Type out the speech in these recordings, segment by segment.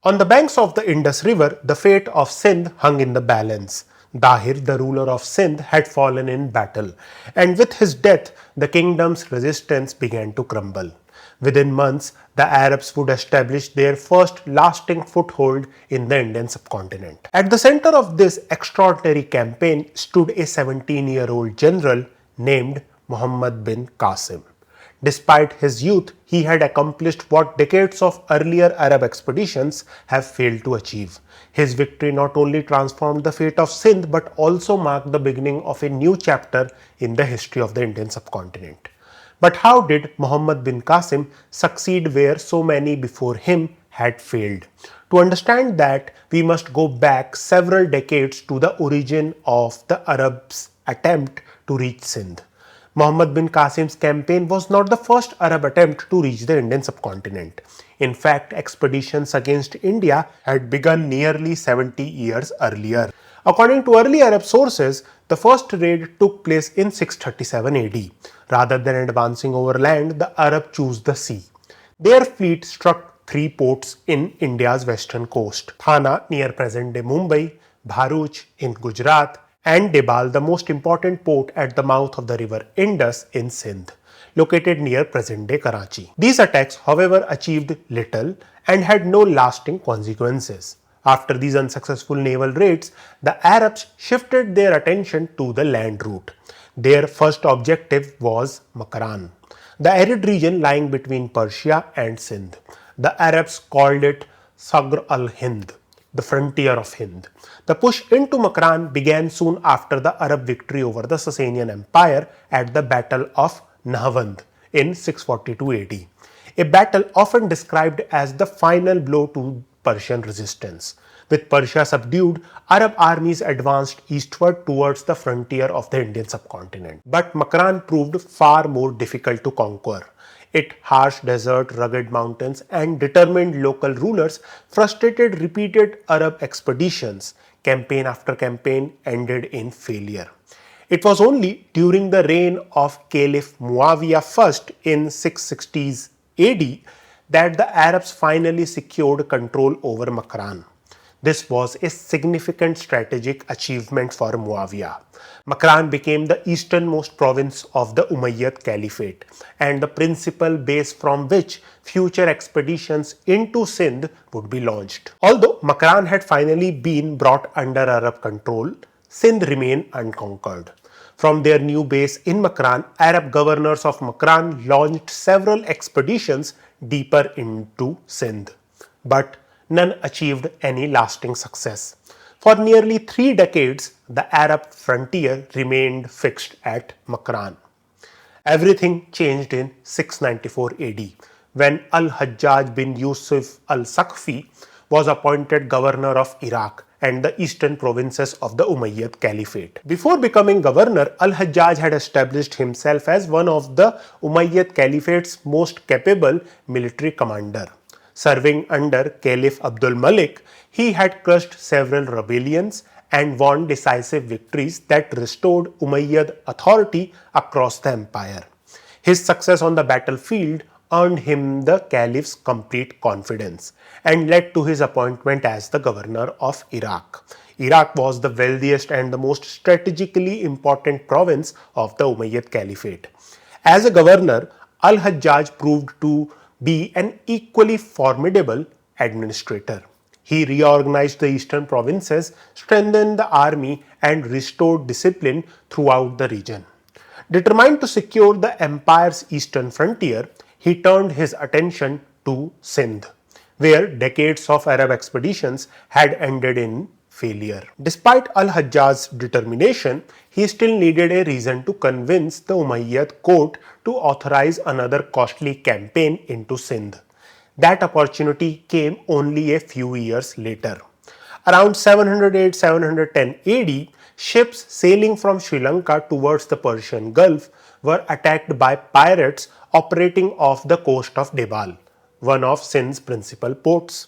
On the banks of the Indus River, the fate of Sindh hung in the balance. Dahir, the ruler of Sindh, had fallen in battle, and with his death, the kingdom's resistance began to crumble. Within months, the Arabs would establish their first lasting foothold in the Indian subcontinent. At the center of this extraordinary campaign stood a 17-year-old general named Muhammad bin Qasim. Despite his youth, he had accomplished what decades of earlier Arab expeditions have failed to achieve. His victory not only transformed the fate of Sindh but also marked the beginning of a new chapter in the history of the Indian subcontinent. But how did Muhammad bin Qasim succeed where so many before him had failed? To understand that, we must go back several decades to the origin of the Arabs' attempt to reach Sindh. Muhammad bin Qasim's campaign was not the first Arab attempt to reach the Indian subcontinent. In fact, expeditions against India had begun nearly 70 years earlier. According to early Arab sources, the first raid took place in 637 AD. Rather than advancing overland, the Arab chose the sea. Their fleet struck three ports in India's western coast: Thana near present-day Mumbai, Bharuch in Gujarat, and Debal, the most important port at the mouth of the river Indus in Sindh, located near present-day Karachi. These attacks, however, achieved little and had no lasting consequences. After these unsuccessful naval raids, the Arabs shifted their attention to the land route. Their first objective was Makran, the arid region lying between Persia and Sindh. The Arabs called it Sagr al-Hind, the frontier of Hind. The push into Makran began soon after the Arab victory over the Sasanian Empire at the Battle of Nahawand in 642 AD, a battle often described as the final blow to Persian resistance. With Persia subdued, Arab armies advanced eastward towards the frontier of the Indian subcontinent. But Makran proved far more difficult to conquer. Its harsh desert, rugged mountains, and determined local rulers frustrated repeated Arab expeditions. Campaign after campaign ended in failure. It was only during the reign of Caliph Muawiyah I in 660s AD that the Arabs finally secured control over Makran. This was a significant strategic achievement for Muawiyah. Makran became the easternmost province of the Umayyad Caliphate and the principal base from which future expeditions into Sindh would be launched. Although Makran had finally been brought under Arab control, Sindh remained unconquered. From their new base in Makran, Arab governors of Makran launched several expeditions deeper into Sindh, but none achieved any lasting success. For nearly 3 decades, the Arab frontier remained fixed at Makran. Everything changed in 694 AD when al-Hajjāj bin Yūsuf al-Thaqafī was appointed governor of Iraq and the eastern provinces of the Umayyad Caliphate. Before becoming governor, al-Hajjaj had established himself as one of the Umayyad Caliphate's most capable military commander. Serving under Caliph Abdul Malik, he had crushed several rebellions and won decisive victories that restored Umayyad authority across the empire. His success on the battlefield earned him the Caliph's complete confidence and led to his appointment as the governor of Iraq. Iraq was the wealthiest and the most strategically important province of the Umayyad Caliphate. As a governor, al-Hajjaj proved to be an equally formidable administrator. He reorganized the eastern provinces, strengthened the army, and restored discipline throughout the region. Determined to secure the empire's eastern frontier, he turned his attention to Sindh, where decades of Arab expeditions had ended in failure. Despite al-Hajjaj's determination, he still needed a reason to convince the Umayyad court to authorize another costly campaign into Sindh. That opportunity came only a few years later. Around 708-710 AD, ships sailing from Sri Lanka towards the Persian Gulf were attacked by pirates operating off the coast of Debal, one of Sindh's principal ports.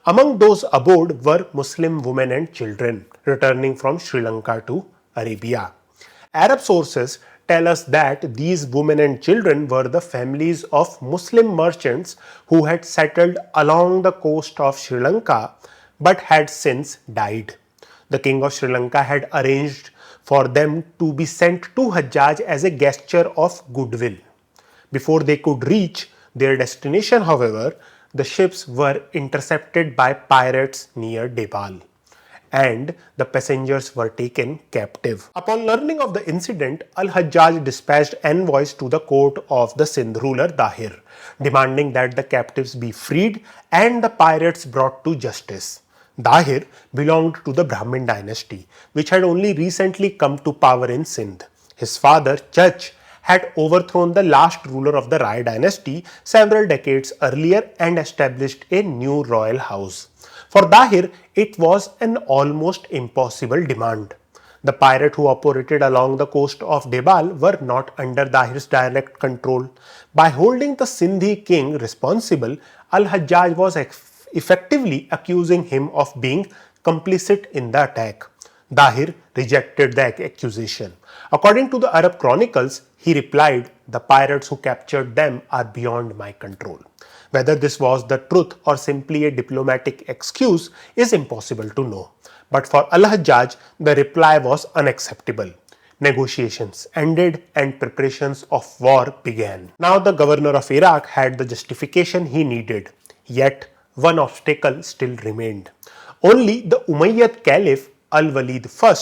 Among those aboard were Muslim women and children returning from Sri Lanka to Arabia. Arab sources tell us that these women and children were the families of Muslim merchants who had settled along the coast of Sri Lanka but had since died. The king of Sri Lanka had arranged for them to be sent to Hajjaj as a gesture of goodwill. Before they could reach their destination, however, the ships were intercepted by pirates near Debal, and the passengers were taken captive. Upon learning of the incident, al-Hajjaj dispatched envoys to the court of the Sindh ruler Dahir, demanding that the captives be freed and the pirates brought to justice. Dahir belonged to the Brahmin dynasty, which had only recently come to power in Sindh. His father, Chach, had overthrown the last ruler of the Rai dynasty several decades earlier and established a new royal house. For Dahir, it was an almost impossible demand. The pirates who operated along the coast of Debal were not under Dahir's direct control. By holding the Sindhi king responsible, al-Hajjaj was effectively accusing him of being complicit in the attack. Dahir rejected the accusation. According to the Arab chronicles, he replied, "The pirates who captured them are beyond my control." Whether this was the truth or simply a diplomatic excuse is impossible to know. But for al-Hajjaj, the reply was unacceptable. Negotiations ended and preparations of war began. Now the governor of Iraq had the justification he needed, yet one obstacle still remained. Only the Umayyad Caliph Al-Walid I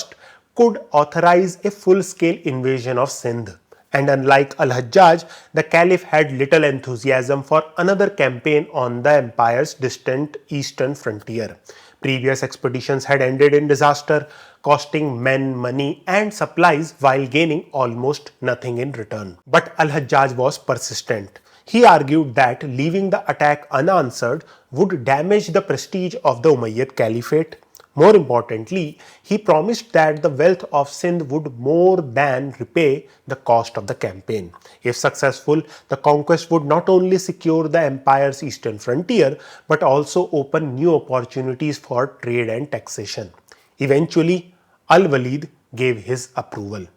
could authorize a full-scale invasion of Sindh, and unlike al-Hajjaj, the Caliph had little enthusiasm for another campaign on the empire's distant eastern frontier. Previous expeditions had ended in disaster, costing men, money and supplies while gaining almost nothing in return. But al-Hajjaj was persistent. He argued that leaving the attack unanswered would damage the prestige of the Umayyad Caliphate. More importantly, he promised that the wealth of Sindh would more than repay the cost of the campaign. If successful, the conquest would not only secure the empire's eastern frontier, but also open new opportunities for trade and taxation. Eventually, Al-Walid gave his approval.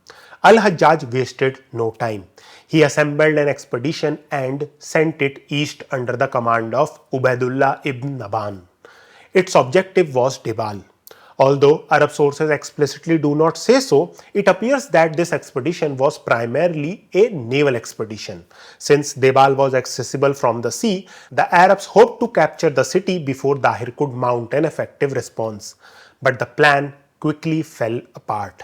Al-Hajjaj wasted no time. He assembled an expedition and sent it east under the command of Ubaidullah ibn Naban. Its objective was Debal. Although Arab sources explicitly do not say so, it appears that this expedition was primarily a naval expedition. Since Debal was accessible from the sea, the Arabs hoped to capture the city before Dahir could mount an effective response. But the plan quickly fell apart.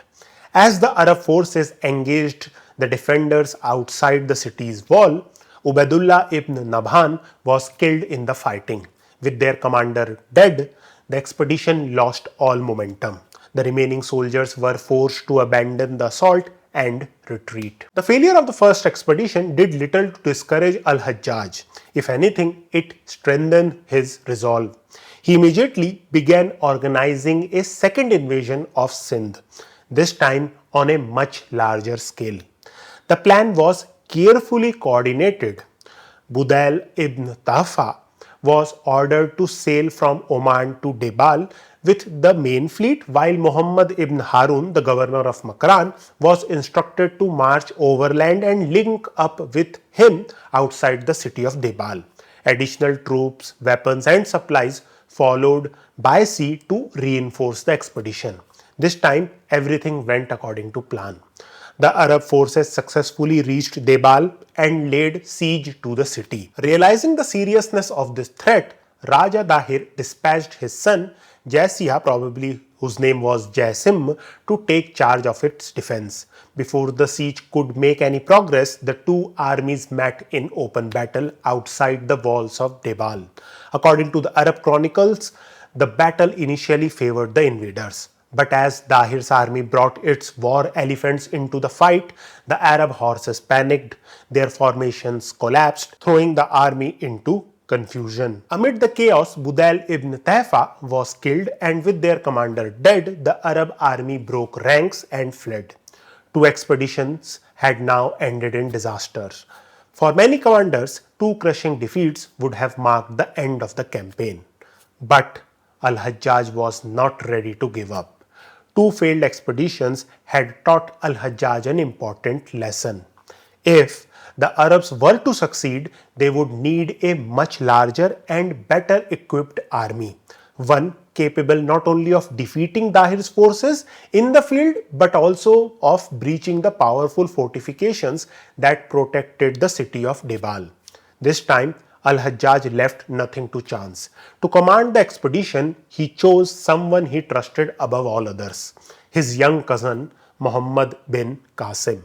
As the Arab forces engaged the defenders outside the city's wall, Ubaidullah ibn Nabhan was killed in the fighting. With their commander dead, the expedition lost all momentum. The remaining soldiers were forced to abandon the assault and retreat. The failure of the first expedition did little to discourage al-Hajjaj. If anything, it strengthened his resolve. He immediately began organizing a second invasion of Sindh, this time on a much larger scale. The plan was carefully coordinated. Budayl ibn Tahfa was ordered to sail from Oman to Debal with the main fleet, while Muhammad ibn Harun, the governor of Makran, was instructed to march overland and link up with him outside the city of Debal. Additional troops, weapons and supplies followed by sea to reinforce the expedition. This time everything went according to plan. The Arab forces successfully reached Debal and laid siege to the city. Realizing the seriousness of this threat, Raja Dahir dispatched his son Jaisiha, probably whose name was Jaisim, to take charge of its defense. Before the siege could make any progress, the two armies met in open battle outside the walls of Debal. According to the Arab chronicles, the battle initially favored the invaders. But as Dahir's army brought its war elephants into the fight, the Arab horses panicked, their formations collapsed, throwing the army into confusion. Amid the chaos, Budayl ibn Tahfa was killed, and with their commander dead, the Arab army broke ranks and fled. Two expeditions had now ended in disasters. For many commanders, two crushing defeats would have marked the end of the campaign. But al-Hajjaj was not ready to give up. two failed expeditions had taught al-Hajjaj an important lesson. If the Arabs were to succeed, they would need a much larger and better equipped army, one capable not only of defeating Dahir's forces in the field but also of breaching the powerful fortifications that protected the city of Debal. This time, Al-Hajjaj left nothing to chance. To command the expedition, he chose someone he trusted above all others, his young cousin Muhammad bin Qasim.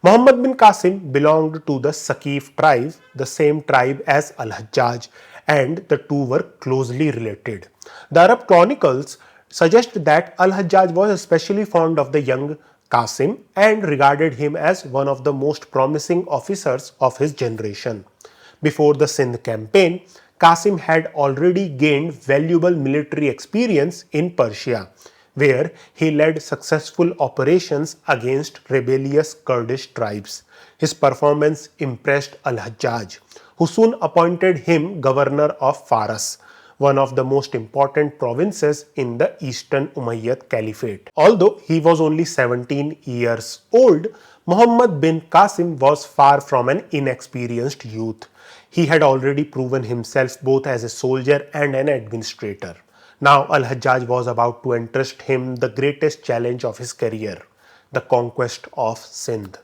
Muhammad bin Kasim belonged to the Saqif tribe, the same tribe as al-Hajjaj, and the two were closely related. The Arab chronicles suggest that al-Hajjaj was especially fond of the young Qasim and regarded him as one of the most promising officers of his generation. Before the Sindh campaign, Qasim had already gained valuable military experience in Persia, where he led successful operations against rebellious Kurdish tribes. His performance impressed al-Hajjaj, who soon appointed him governor of Faras, one of the most important provinces in the eastern Umayyad Caliphate. Although he was only 17 years old, Muhammad bin Qasim was far from an inexperienced youth. He had already proven himself both as a soldier and an administrator. Now al-Hajjaj was about to entrust him the greatest challenge of his career, the conquest of Sindh.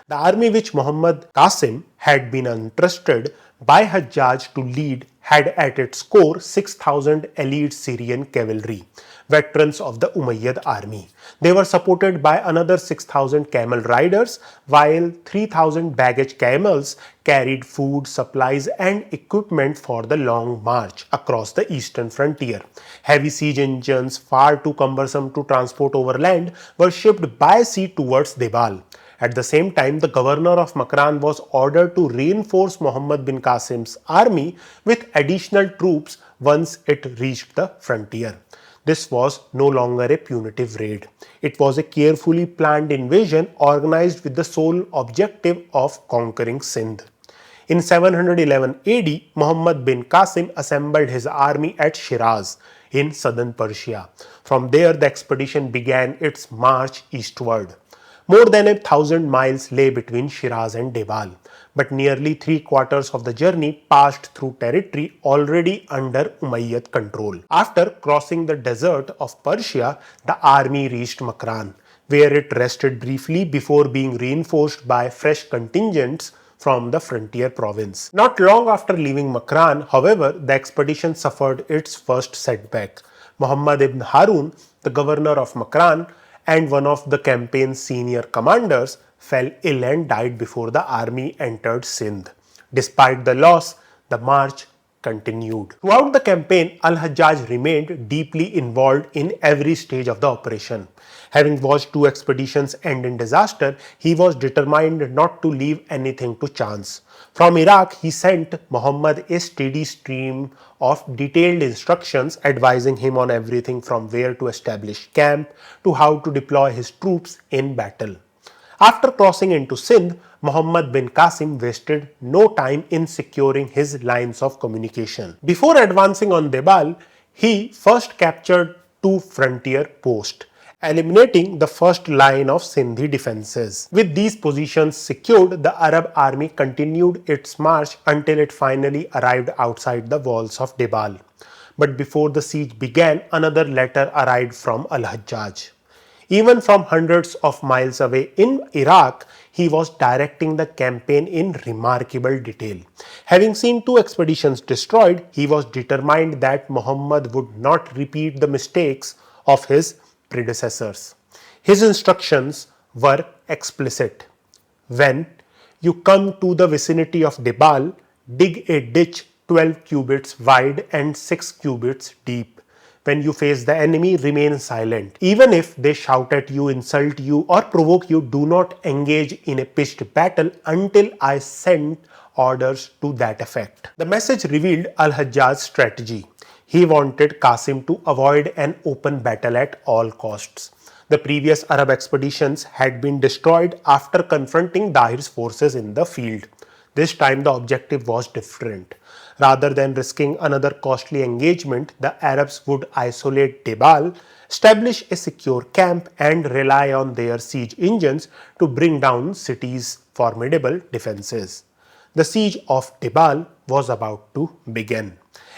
The army which Muhammad Qasim had been entrusted by Hajjaj to lead had at its core 6,000 elite Syrian cavalry, veterans of the Umayyad army. They were supported by another 6,000 camel riders, while 3,000 baggage camels carried food, supplies and equipment for the long march across the eastern frontier. Heavy siege engines, far too cumbersome to transport over land, were shipped by sea towards Debal. At the same time, the governor of Makran was ordered to reinforce Muhammad bin Qasim's army with additional troops once it reached the frontier. This was no longer a punitive raid. It was a carefully planned invasion organized with the sole objective of conquering Sindh. In 711 AD, Muhammad bin Qasim assembled his army at Shiraz in southern Persia. From there, the expedition began its march eastward. More than 1,000 miles lay between Shiraz and Debal, but nearly three-quarters of the journey passed through territory already under Umayyad control. After crossing the desert of Persia, the army reached Makran, where it rested briefly before being reinforced by fresh contingents from the frontier province. Not long after leaving Makran, however, the expedition suffered its first setback. Muhammad ibn Harun, the governor of Makran, and one of the campaign's senior commanders fell ill and died before the army entered Sindh. Despite the loss, the march continued. Throughout the campaign, al-Hajjaj remained deeply involved in every stage of the operation. Having watched two expeditions end in disaster, he was determined not to leave anything to chance. From Iraq, he sent Muhammad a steady stream of detailed instructions advising him on everything from where to establish camp to how to deploy his troops in battle. After crossing into Sindh, Muhammad bin Qasim wasted no time in securing his lines of communication. Before advancing on Debal, he first captured two frontier posts, eliminating the first line of Sindhi defences. With these positions secured, the Arab army continued its march until it finally arrived outside the walls of Debal. But before the siege began, another letter arrived from al-Hajjaj. Even from hundreds of miles away in Iraq, he was directing the campaign in remarkable detail. Having seen two expeditions destroyed, he was determined that Muhammad would not repeat the mistakes of his predecessors. His instructions were explicit. When you come to the vicinity of Debal, dig a ditch 12 cubits wide and 6 cubits deep. When you face the enemy, remain silent. Even if they shout at you, insult you, or provoke you, do not engage in a pitched battle until I send orders to that effect. The message revealed al-Hajjaj's strategy. He wanted Qasim to avoid an open battle at all costs. The previous Arab expeditions had been destroyed after confronting Dahir's forces in the field. This time the objective was different. Rather than risking another costly engagement, the Arabs would isolate Debal, establish a secure camp, and rely on their siege engines to bring down cities' formidable defenses. The siege of Debal was about to begin.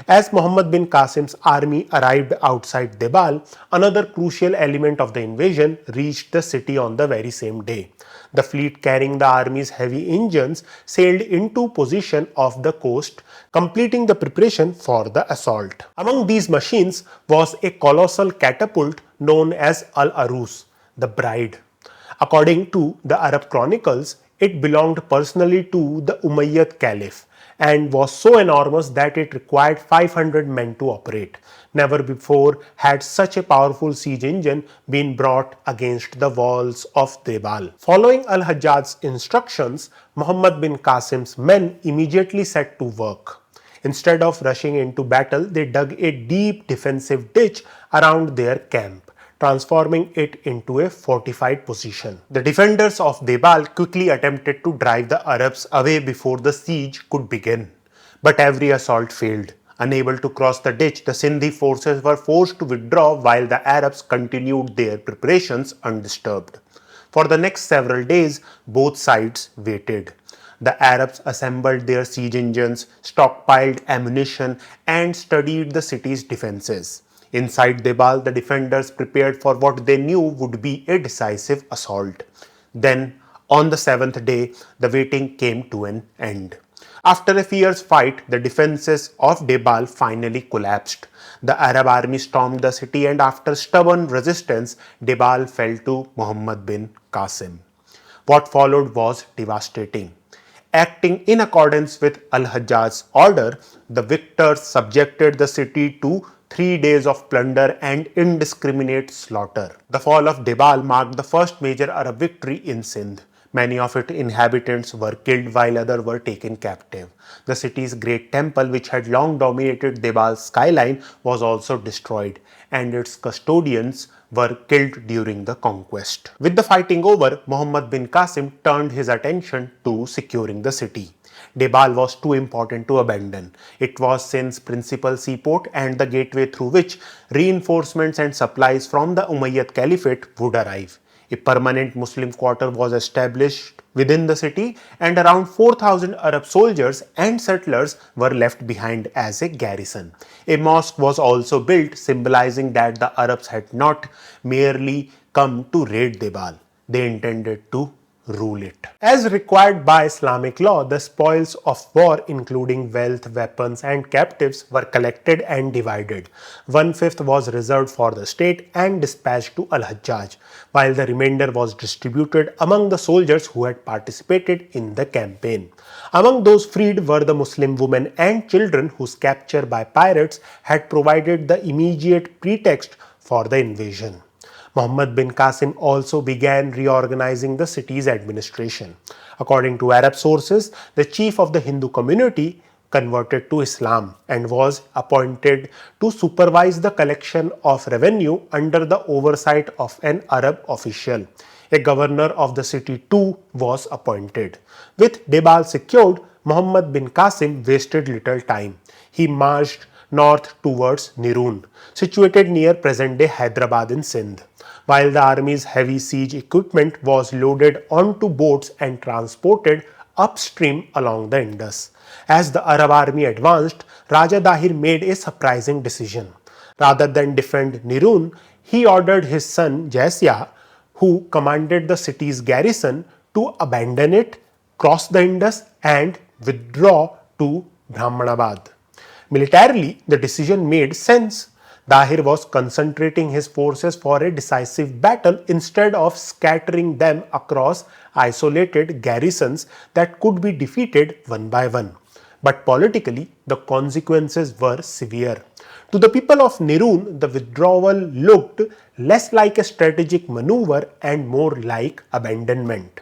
As Muhammad bin Qasim's army arrived outside Debal, another crucial element of the invasion reached the city on the very same day. The fleet carrying the army's heavy engines sailed into position off the coast, completing the preparation for the assault. Among these machines was a colossal catapult known as Al-Arus, the bride. According to the Arab chronicles, it belonged personally to the Umayyad Caliph and was so enormous that it required 500 men to operate. Never before had such a powerful siege engine been brought against the walls of Debal. Following al-Hajjaj's instructions, Muhammad bin Qasim's men immediately set to work. Instead of rushing into battle, they dug a deep defensive ditch around their camp, transforming it into a fortified position. The defenders of Debal quickly attempted to drive the Arabs away before the siege could begin. But every assault failed. Unable to cross the ditch, the Sindhi forces were forced to withdraw while the Arabs continued their preparations undisturbed. For the next several days, both sides waited. The Arabs assembled their siege engines, stockpiled ammunition, and studied the city's defenses. Inside Debal, the defenders prepared for what they knew would be a decisive assault. Then, on the seventh day, the waiting came to an end. After a fierce fight, the defenses of Debal finally collapsed. The Arab army stormed the city, and after stubborn resistance, Debal fell to Muhammad bin Qasim. What followed was devastating. Acting in accordance with al-Hajjaj's order, the victors subjected the city to 3 days of plunder and indiscriminate slaughter. The fall of Debal marked the first major Arab victory in Sindh. Many of its inhabitants were killed while others were taken captive. The city's great temple, which had long dominated Debal's skyline, was also destroyed, and its custodians were killed during the conquest. With the fighting over, Muhammad bin Qasim turned his attention to securing the city. Debal was too important to abandon. It was Sindh's principal seaport and the gateway through which reinforcements and supplies from the Umayyad Caliphate would arrive. A permanent Muslim quarter was established within the city, and around 4,000 Arab soldiers and settlers were left behind as a garrison. A mosque was also built, symbolizing that the Arabs had not merely come to raid Debal, they intended to rule it. As required by Islamic law, the spoils of war, including wealth, weapons, and captives, were collected and divided. 1/5 was reserved for the state and dispatched to al-Hajjaj, while the remainder was distributed among the soldiers who had participated in the campaign. Among those freed were the Muslim women and children whose capture by pirates had provided the immediate pretext for the invasion. Muhammad bin Qasim also began reorganizing the city's administration. According to Arab sources, the chief of the Hindu community converted to Islam and was appointed to supervise the collection of revenue under the oversight of an Arab official. A governor of the city too was appointed. With Debal secured, Muhammad bin Qasim wasted little time. He marched north towards Nirun, situated near present-day Hyderabad in Sindh. While the army's heavy siege equipment was loaded onto boats and transported upstream along the Indus. As the Arab army advanced, Raja Dahir made a surprising decision. Rather than defend Nirun, he ordered his son Jaisya, who commanded the city's garrison, to abandon it, cross the Indus, and withdraw to Brahmanabad. Militarily, the decision made sense. Dahir was concentrating his forces for a decisive battle instead of scattering them across isolated garrisons that could be defeated one by one. But politically, the consequences were severe. To the people of Nirun, the withdrawal looked less like a strategic maneuver and more like abandonment.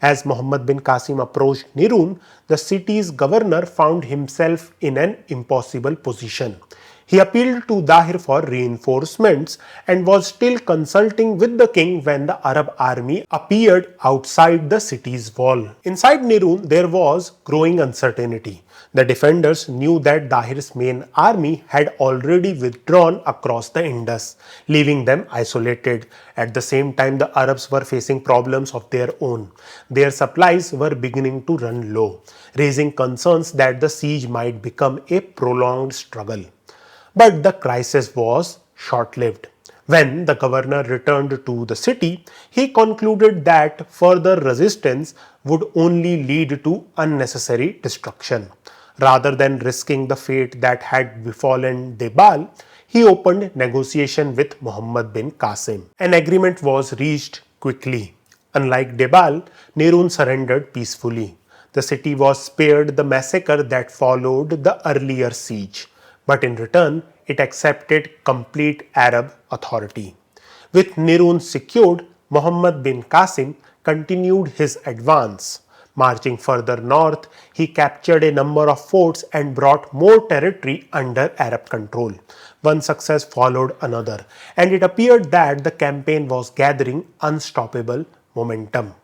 As Muhammad bin Qasim approached Nirun, the city's governor found himself in an impossible position. He appealed to Dahir for reinforcements and was still consulting with the king when the Arab army appeared outside the city's wall. Inside Nirun, there was growing uncertainty. The defenders knew that Dahir's main army had already withdrawn across the Indus, leaving them isolated. At the same time, the Arabs were facing problems of their own. Their supplies were beginning to run low, raising concerns that the siege might become a prolonged struggle. But the crisis was short-lived. When the governor returned to the city, he concluded that further resistance would only lead to unnecessary destruction. Rather than risking the fate that had befallen Debal, he opened negotiation with Muhammad bin Qasim. An agreement was reached quickly. Unlike Debal, Nirun surrendered peacefully. The city was spared the massacre that followed the earlier siege, but in return, it accepted complete Arab authority. With Nirun secured, Muhammad bin Qasim continued his advance. Marching further north, he captured a number of forts and brought more territory under Arab control. One success followed another, and it appeared that the campaign was gathering unstoppable momentum.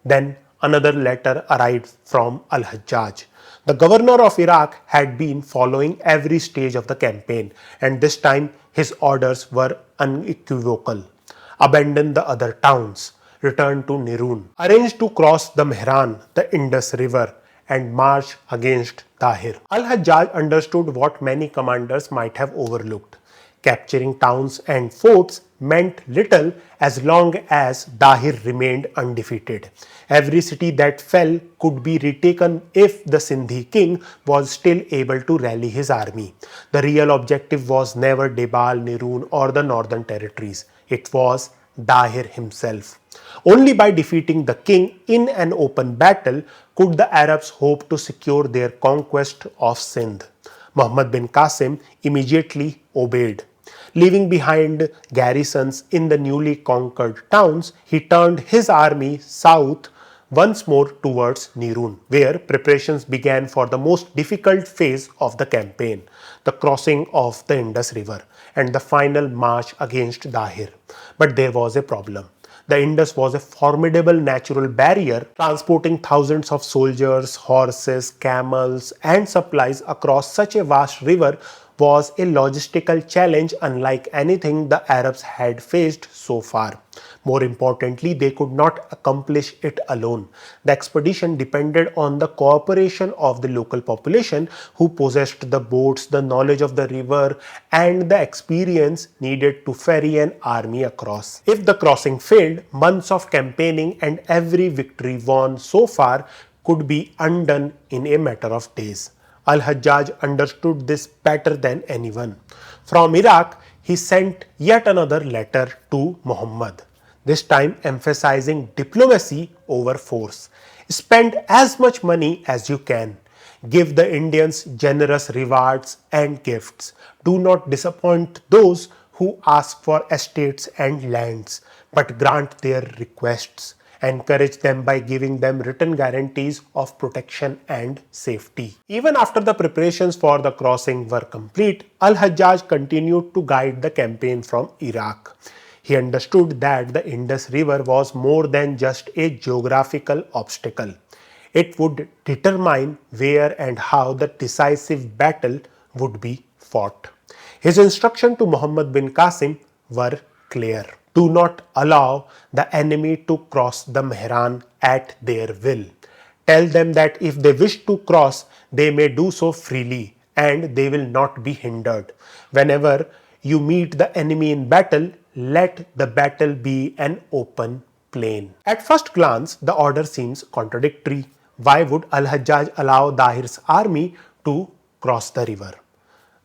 Then another letter arrived from al-Hajjaj. The governor of Iraq had been following every stage of the campaign, and this time his orders were unequivocal. Abandon the other towns, return to Nirun, arrange to cross the Mehran, the Indus River, and march against Dahir. Al-Hajjaj understood what many commanders might have overlooked. Capturing towns and forts meant little as long as Dahir remained undefeated. Every city that fell could be retaken if the Sindhi king was still able to rally his army. The real objective was never Debal, Nirun, or the northern territories. It was Dahir himself. Only by defeating the king in an open battle could the Arabs hope to secure their conquest of Sindh. Muhammad bin Qasim immediately obeyed. Leaving behind garrisons in the newly conquered towns, he turned his army south once more towards Nirun, where preparations began for the most difficult phase of the campaign, the crossing of the Indus River and the final march against Dahir. But there was a problem. The Indus was a formidable natural barrier, transporting thousands of soldiers, horses, camels, and supplies across such a vast river was a logistical challenge unlike anything the Arabs had faced so far. More importantly, they could not accomplish it alone. The expedition depended on the cooperation of the local population who possessed the boats, the knowledge of the river, and the experience needed to ferry an army across. If the crossing failed, months of campaigning and every victory won so far could be undone in a matter of days. Al-Hajjaj understood this better than anyone. From Iraq, he sent yet another letter to Muhammad, this time emphasizing diplomacy over force. Spend as much money as you can. Give the Indians generous rewards and gifts. Do not disappoint those who ask for estates and lands, but grant their requests. Encourage them by giving them written guarantees of protection and safety. Even after the preparations for the crossing were complete, Al-Hajjaj continued to guide the campaign from Iraq. He understood that the Indus River was more than just a geographical obstacle. It would determine where and how the decisive battle would be fought. His instructions to Muhammad bin Qasim were clear. Do not allow the enemy to cross the Mehran at their will. Tell them that if they wish to cross, they may do so freely and they will not be hindered. Whenever you meet the enemy in battle, let the battle be an open plain. At first glance, the order seems contradictory. Why would Al-Hajjaj allow Dahir's army to cross the river?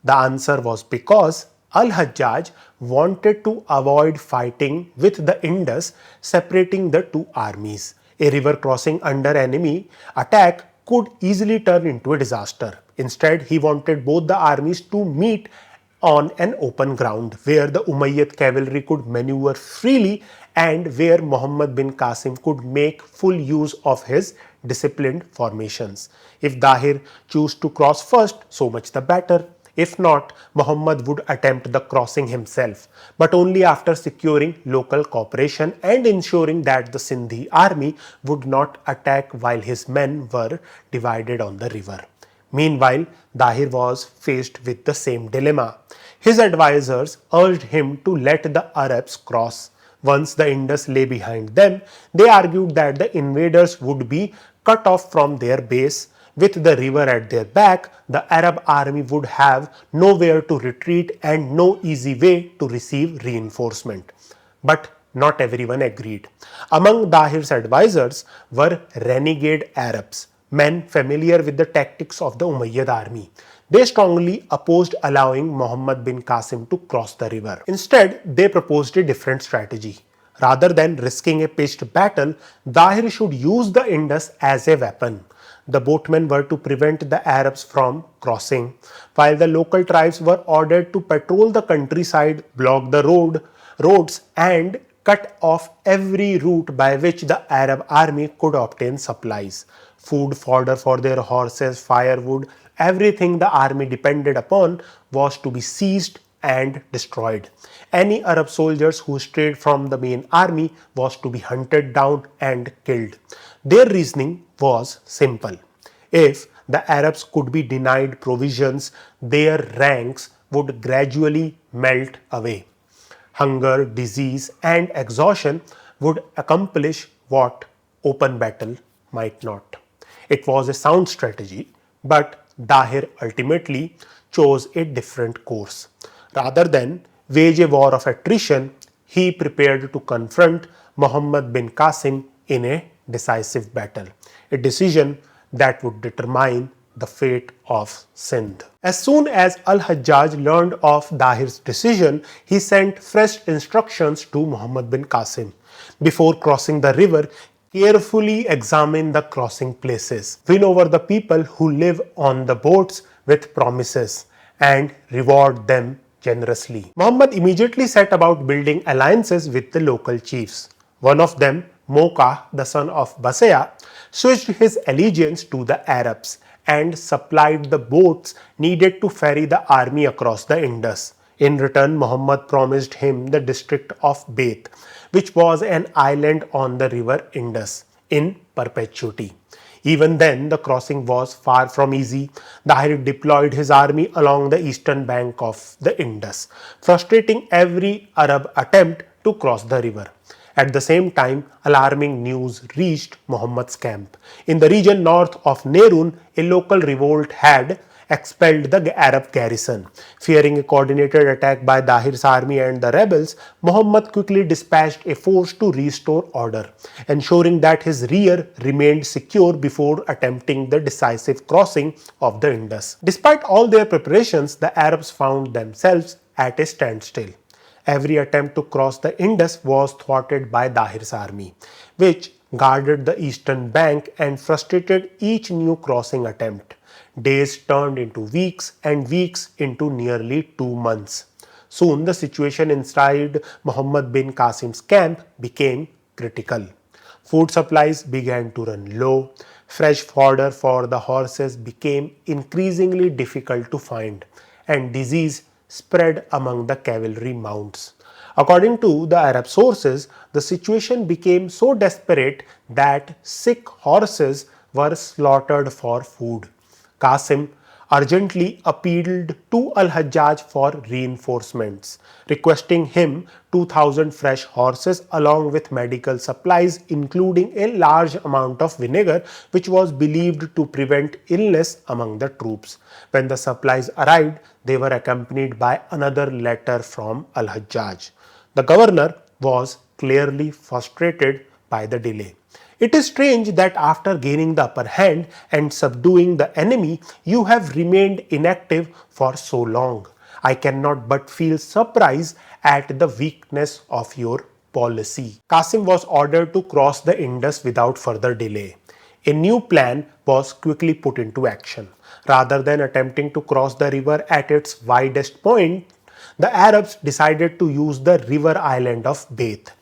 The answer was because Al-Hajjaj wanted to avoid fighting with the Indus, separating the two armies. A river crossing under enemy attack could easily turn into a disaster. Instead, he wanted both the armies to meet on an open ground where the Umayyad cavalry could maneuver freely and where Muhammad bin Qasim could make full use of his disciplined formations. If Dahir chose to cross first, so much the better. If not, Muhammad would attempt the crossing himself, but only after securing local cooperation and ensuring that the Sindhi army would not attack while his men were divided on the river. Meanwhile, Dahir was faced with the same dilemma. His advisors urged him to let the Arabs cross. Once the Indus lay behind them, they argued that the invaders would be cut off from their base. With the river at their back, the Arab army would have nowhere to retreat and no easy way to receive reinforcement. But not everyone agreed. Among Dahir's advisors were renegade Arabs, men familiar with the tactics of the Umayyad army. They strongly opposed allowing Muhammad bin Qasim to cross the river. Instead, they proposed a different strategy. Rather than risking a pitched battle, Dahir should use the Indus as a weapon. The boatmen were to prevent the Arabs from crossing, while the local tribes were ordered to patrol the countryside, block the roads, and cut off every route by which the Arab army could obtain supplies. Food, fodder for their horses, firewood, everything the army depended upon was to be seized and destroyed. Any Arab soldiers who strayed from the main army was to be hunted down and killed. Their reasoning was simple. If the Arabs could be denied provisions, their ranks would gradually melt away. Hunger, disease, and exhaustion would accomplish what open battle might not. It was a sound strategy, but Dahir ultimately chose a different course. Rather than wage a war of attrition, he prepared to confront Muhammad bin Qasim in a decisive battle, a decision that would determine the fate of Sindh. As soon as al-Hajjaj learned of Dahir's decision, he sent fresh instructions to Muhammad bin Qasim. Before crossing the river, carefully examine the crossing places, win over the people who live on the boats with promises, and reward them generously. Muhammad immediately set about building alliances with the local chiefs. One of them, Moka, the son of Basaya, switched his allegiance to the Arabs and supplied the boats needed to ferry the army across the Indus. In return, Muhammad promised him the district of Beth, which was an island on the river Indus, in perpetuity. Even then, the crossing was far from easy. Dahir deployed his army along the eastern bank of the Indus, frustrating every Arab attempt to cross the river. At the same time, alarming news reached Muhammad's camp. In the region north of Nirun, a local revolt had expelled the Arab garrison. Fearing a coordinated attack by Dahir's army and the rebels, Muhammad quickly dispatched a force to restore order, ensuring that his rear remained secure before attempting the decisive crossing of the Indus. Despite all their preparations, the Arabs found themselves at a standstill. Every attempt to cross the Indus was thwarted by Dahir's army, which guarded the eastern bank and frustrated each new crossing attempt. Days turned into weeks and weeks into nearly 2 months. Soon the situation inside Muhammad bin Qasim's camp became critical. Food supplies began to run low. Fresh fodder for the horses became increasingly difficult to find, and disease spread among the cavalry mounts. According to the Arab sources, the situation became so desperate that sick horses were slaughtered for food. Qasim urgently appealed to al-Hajjaj for reinforcements, requesting him 2,000 fresh horses along with medical supplies, including a large amount of vinegar, which was believed to prevent illness among the troops. When the supplies arrived, they were accompanied by another letter from al-Hajjaj. The governor was clearly frustrated by the delay. It is strange that after gaining the upper hand and subduing the enemy, you have remained inactive for so long. I cannot but feel surprise at the weakness of your policy. Qasim was ordered to cross the Indus without further delay. A new plan was quickly put into action. Rather than attempting to cross the river at its widest point, the Arabs decided to use the river island of Beth.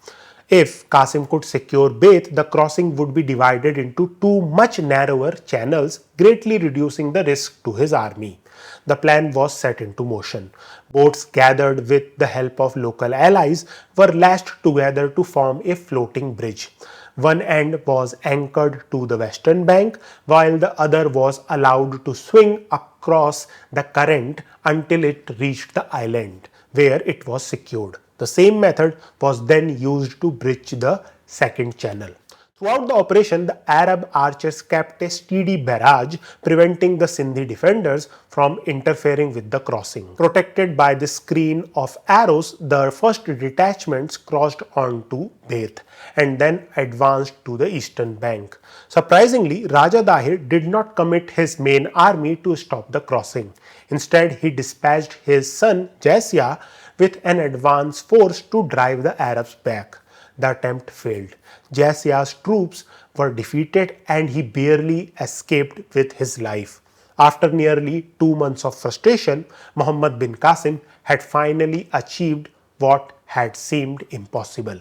If Qasim could secure Beth, the crossing would be divided into 2 much narrower channels, greatly reducing the risk to his army. The plan was set into motion. Boats gathered with the help of local allies were lashed together to form a floating bridge. One end was anchored to the western bank, while the other was allowed to swing across the current until it reached the island, where it was secured. The same method was then used to bridge the second channel. Throughout the operation, the Arab archers kept a steady barrage, preventing the Sindhi defenders from interfering with the crossing. Protected by the screen of arrows, the first detachments crossed onto Beth and then advanced to the eastern bank. Surprisingly, Raja Dahir did not commit his main army to stop the crossing. Instead, he dispatched his son Jaisya with an advance force to drive the Arabs back. The attempt failed. Jaisya's troops were defeated and he barely escaped with his life. After nearly 2 months of frustration, Muhammad bin Qasim had finally achieved what had seemed impossible.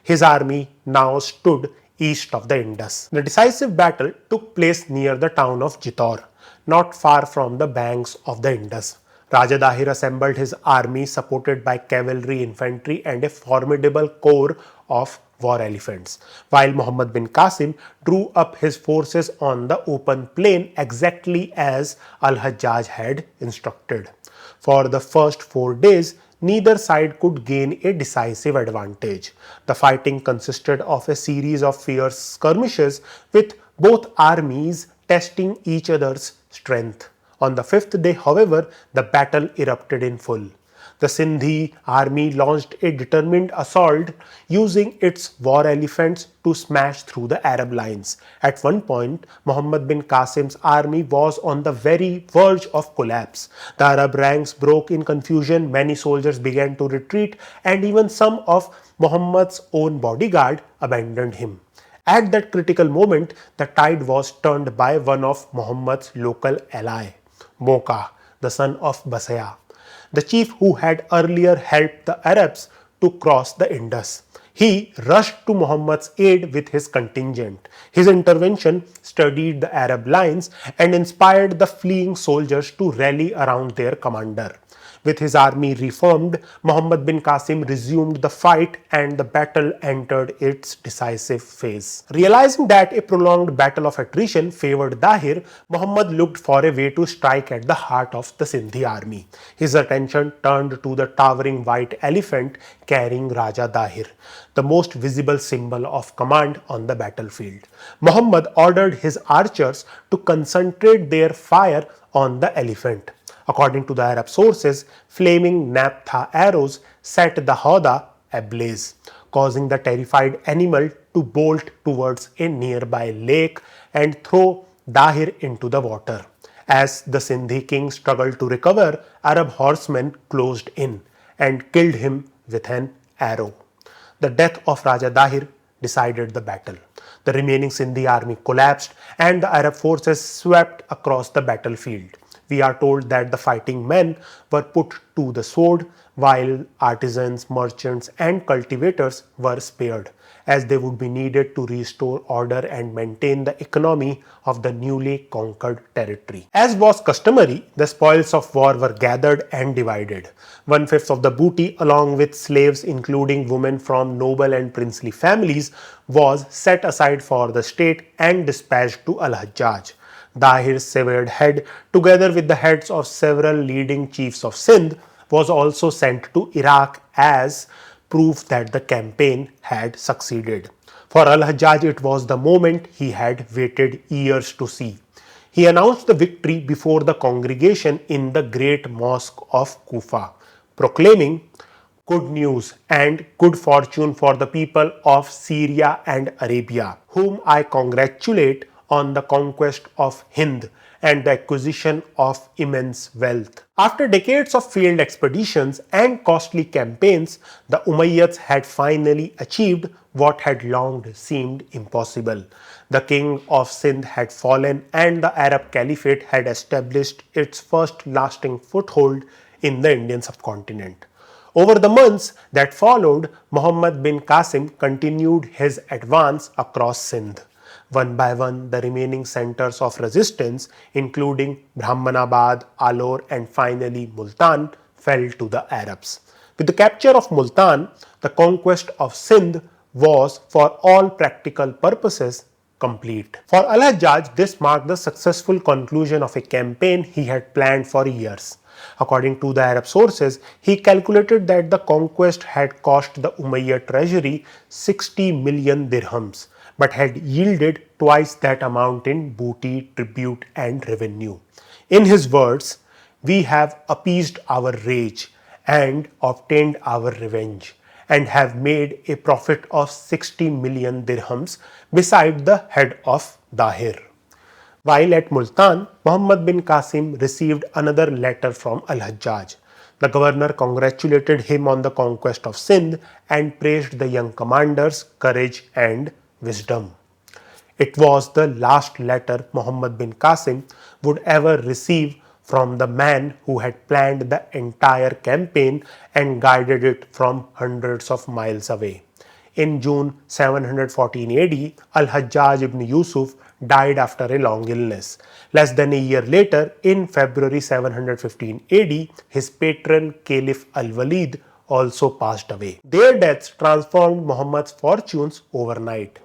His army now stood east of the Indus. The decisive battle took place near the town of Jitor, not far from the banks of the Indus. Raja Dahir assembled his army supported by cavalry, infantry and a formidable corps of war elephants, while Muhammad bin Kasim drew up his forces on the open plain exactly as al-Hajjaj had instructed. For the first 4 days, neither side could gain a decisive advantage. The fighting consisted of a series of fierce skirmishes with both armies testing each other's strength. On the 5th day, however, the battle erupted in full. The Sindhi army launched a determined assault using its war elephants to smash through the Arab lines. At one point, Muhammad bin Qasim's army was on the very verge of collapse. The Arab ranks broke in confusion, many soldiers began to retreat, and even some of Muhammad's own bodyguard abandoned him. At that critical moment, the tide was turned by one of Muhammad's local ally, Moka, the son of Basaya, the chief who had earlier helped the Arabs to cross the Indus. He rushed to Muhammad's aid with his contingent. His intervention steadied the Arab lines and inspired the fleeing soldiers to rally around their commander. With his army reformed, Muhammad bin Qasim resumed the fight and the battle entered its decisive phase. Realizing that a prolonged battle of attrition favored Dahir, Muhammad looked for a way to strike at the heart of the Sindhi army. His attention turned to the towering white elephant carrying Raja Dahir, the most visible symbol of command on the battlefield. Muhammad ordered his archers to concentrate their fire on the elephant. According to the Arab sources, flaming naphtha arrows set the howdah ablaze, causing the terrified animal to bolt towards a nearby lake and throw Dahir into the water. As the Sindhi king struggled to recover, Arab horsemen closed in and killed him with an arrow. The death of Raja Dahir decided the battle. The remaining Sindhi army collapsed and the Arab forces swept across the battlefield. We are told that the fighting men were put to the sword, while artisans, merchants and cultivators were spared, as they would be needed to restore order and maintain the economy of the newly conquered territory. As was customary, the spoils of war were gathered and divided. 1/5 of the booty, along with slaves including women from noble and princely families, was set aside for the state and dispatched to al-Hajjaj. Dahir's severed head, together with the heads of several leading chiefs of Sindh, was also sent to Iraq as proof that the campaign had succeeded. For al-Hajjaj, it was the moment he had waited years to see. He announced the victory before the congregation in the great mosque of Kufa, proclaiming, "Good news and good fortune for the people of Syria and Arabia, whom I congratulate on the conquest of Hind and the acquisition of immense wealth." After decades of failed expeditions and costly campaigns, the Umayyads had finally achieved what had long seemed impossible. The king of Sindh had fallen and the Arab Caliphate had established its first lasting foothold in the Indian subcontinent. Over the months that followed, Muhammad bin Qasim continued his advance across Sindh. One by one, the remaining centers of resistance, including Brahmanabad, Alor and finally Multan, fell to the Arabs. With the capture of Multan, the conquest of Sindh was for all practical purposes complete. For Al-Hajjaj, this marked the successful conclusion of a campaign he had planned for years. According to the Arab sources, he calculated that the conquest had cost the Umayyad treasury 60 million dirhams, but had yielded twice that amount in booty, tribute and revenue. In his words, "We have appeased our rage and obtained our revenge, and have made a profit of 60 million dirhams beside the head of Dahir." While at Multan, Muhammad bin Qasim received another letter from Al-Hajjaj. The governor congratulated him on the conquest of Sindh and praised the young commander's courage and wisdom. It was the last letter Muhammad bin Qasim would ever receive from the man who had planned the entire campaign and guided it from hundreds of miles away. In June 714 AD, al-Hajjaj ibn Yūsuf died after a long illness. Less than a year later, in February 715 AD, his patron Caliph al-Walid also passed away. Their deaths transformed Muhammad's fortunes overnight.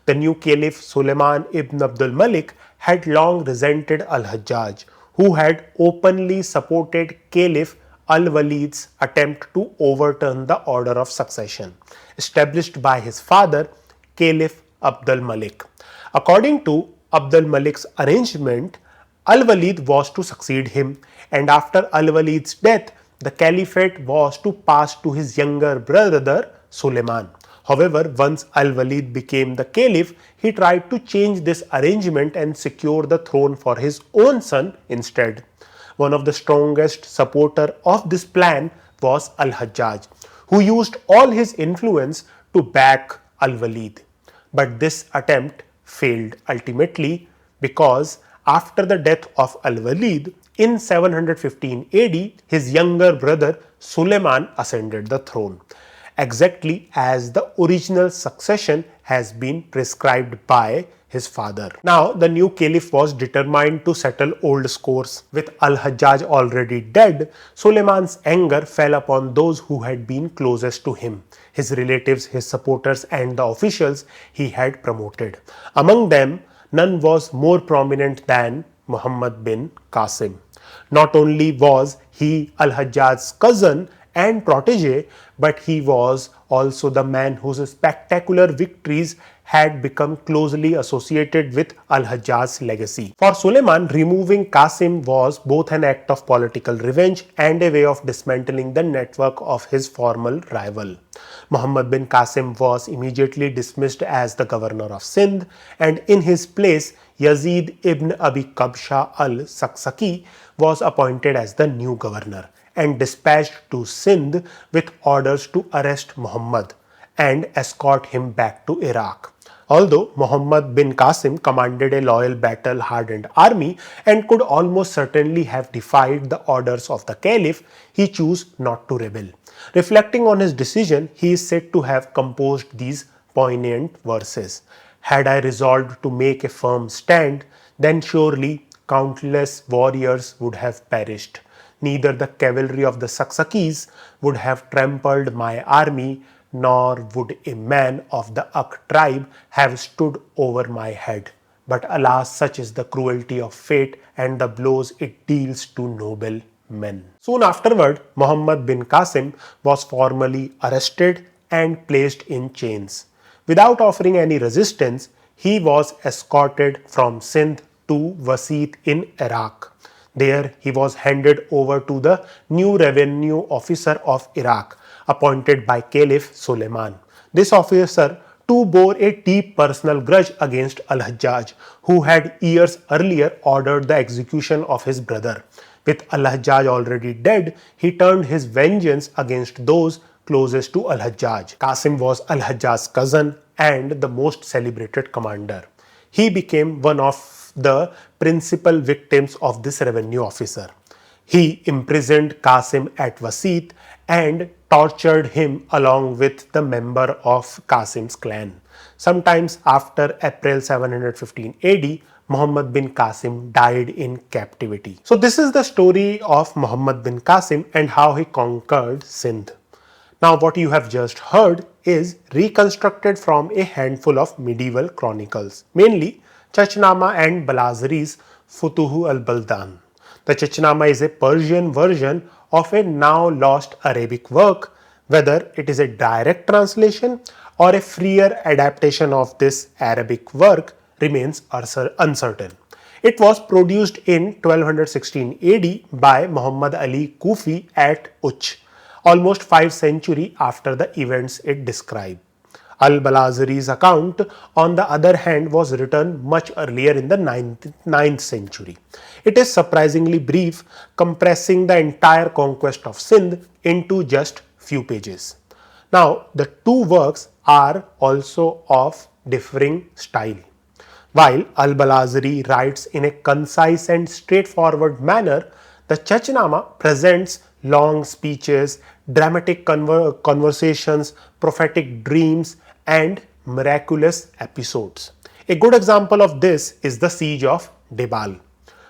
The new Caliph Suleiman ibn Abdul Malik had long resented al-Hajjaj, who had openly supported Caliph al-Walid's attempt to overturn the order of succession established by his father, Caliph Abdul Malik. According to Abdul Malik's arrangement, al-Walid was to succeed him, and after al-Walid's death, the caliphate was to pass to his younger brother Suleiman. However, once al-Walid became the caliph, he tried to change this arrangement and secure the throne for his own son instead. One of the strongest supporters of this plan was al-Hajjaj, who used all his influence to back al-Walid. But this attempt failed ultimately because after the death of al-Walid in 715 AD, his younger brother Suleiman ascended the throne, exactly as the original succession has been prescribed by his father. Now, the new caliph was determined to settle old scores. With al-Hajjaj already dead, Suleiman's anger fell upon those who had been closest to him, his relatives, his supporters and the officials he had promoted. Among them, none was more prominent than Muhammad bin Qasim. Not only was he al-Hajjaj's cousin and protege, but he was also the man whose spectacular victories had become closely associated with al-Hajjaj's legacy. For Suleiman, removing Qasim was both an act of political revenge and a way of dismantling the network of his former rival. Muhammad bin Qasim was immediately dismissed as the governor of Sindh, and in his place Yazid ibn Abi Qabsha al-Saksaki was appointed as the new governor and dispatched to Sindh with orders to arrest Muhammad and escort him back to Iraq. Although Muhammad bin Qasim commanded a loyal battle-hardened army and could almost certainly have defied the orders of the caliph, he chose not to rebel. Reflecting on his decision, he is said to have composed these poignant verses: "Had I resolved to make a firm stand, then surely countless warriors would have perished. Neither the cavalry of the Saksakis would have trampled my army, nor would a man of the Ak tribe have stood over my head. But alas, such is the cruelty of fate and the blows it deals to noble men." Soon afterward, Muhammad bin Qasim was formally arrested and placed in chains. Without offering any resistance, he was escorted from Sindh to Wasit in Iraq. There, he was handed over to the new revenue officer of Iraq, appointed by Caliph Suleiman. This officer too bore a deep personal grudge against al-Hajjaj, who had years earlier ordered the execution of his brother. With al-Hajjaj already dead, he turned his vengeance against those closest to al-Hajjaj. Qasim was al-Hajjaj's cousin and the most celebrated commander. He became one of the principal victims of this revenue officer. He imprisoned Qasim at Wasit and tortured him along with the member of Qasim's clan. Sometimes after April 715 AD, Muhammad bin Qasim died in captivity. So this is the story of Muhammad bin Qasim and how he conquered Sindh. Now what you have just heard is reconstructed from a handful of medieval chronicles, mainly Chachnama and Balazari's Futuhu al-Baldan. The Chachnama is a Persian version of a now lost Arabic work. Whether it is a direct translation or a freer adaptation of this Arabic work remains uncertain. It was produced in 1216 AD by Muhammad Ali Kufi at Uch, almost 5 centuries after the events it describes. Al-Balazari's account, on the other hand, was written much earlier in the 9th century. It is surprisingly brief, compressing the entire conquest of Sindh into just few pages. Now, the two works are also of differing style. While Al-Balazari writes in a concise and straightforward manner, the Chachnama presents long speeches, dramatic conversations, prophetic dreams, and miraculous episodes. A good example of this is the siege of Debal.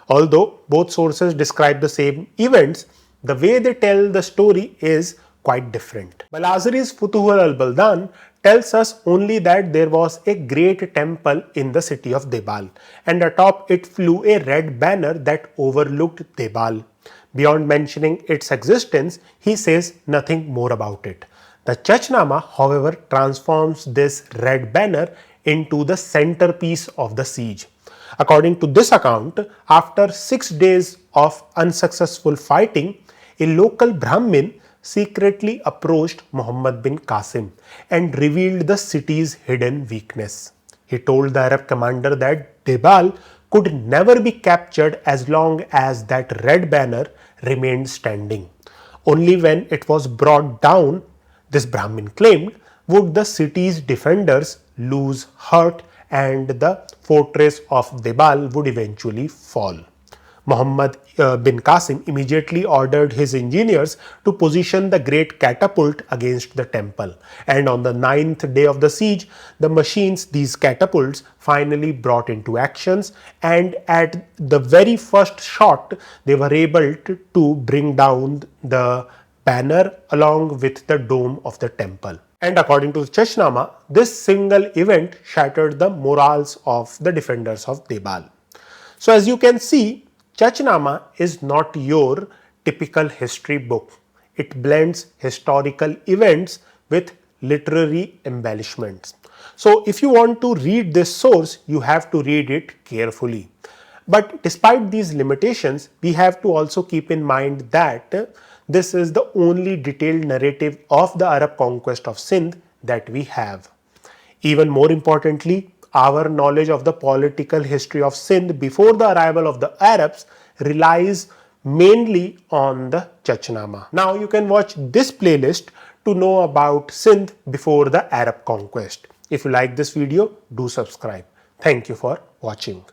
Although both sources describe the same events, the way they tell the story is quite different. Balazari's Futuh al-Baldan tells us only that there was a great temple in the city of Debal, and atop it flew a red banner that overlooked Debal. Beyond mentioning its existence, he says nothing more about it. The Chachnama, however, transforms this red banner into the centerpiece of the siege. According to this account, after 6 days of unsuccessful fighting, a local Brahmin secretly approached Muhammad bin Qasim and revealed the city's hidden weakness. He told the Arab commander that Debal could never be captured as long as that red banner remained standing. Only when it was brought down, this Brahmin claimed, would the city's defenders lose heart and the fortress of Debal would eventually fall. Muhammad bin Kasim immediately ordered his engineers to position the great catapult against the temple, and on the 9th day of the siege, the machines, these catapults, finally brought into actions, and at the very first shot they were able to bring down the banner along with the dome of the temple. And according to Chachnama, this single event shattered the morals of the defenders of Debal. So as you can see, Chachnama is not your typical history book. It blends historical events with literary embellishments. So if you want to read this source, you have to read it carefully. But despite these limitations, we have to also keep in mind that this is the only detailed narrative of the Arab conquest of Sindh that we have. Even more importantly, our knowledge of the political history of Sindh before the arrival of the Arabs relies mainly on the Chachnama. Now you can watch this playlist to know about Sindh before the Arab conquest. If you like this video, do subscribe. Thank you for watching.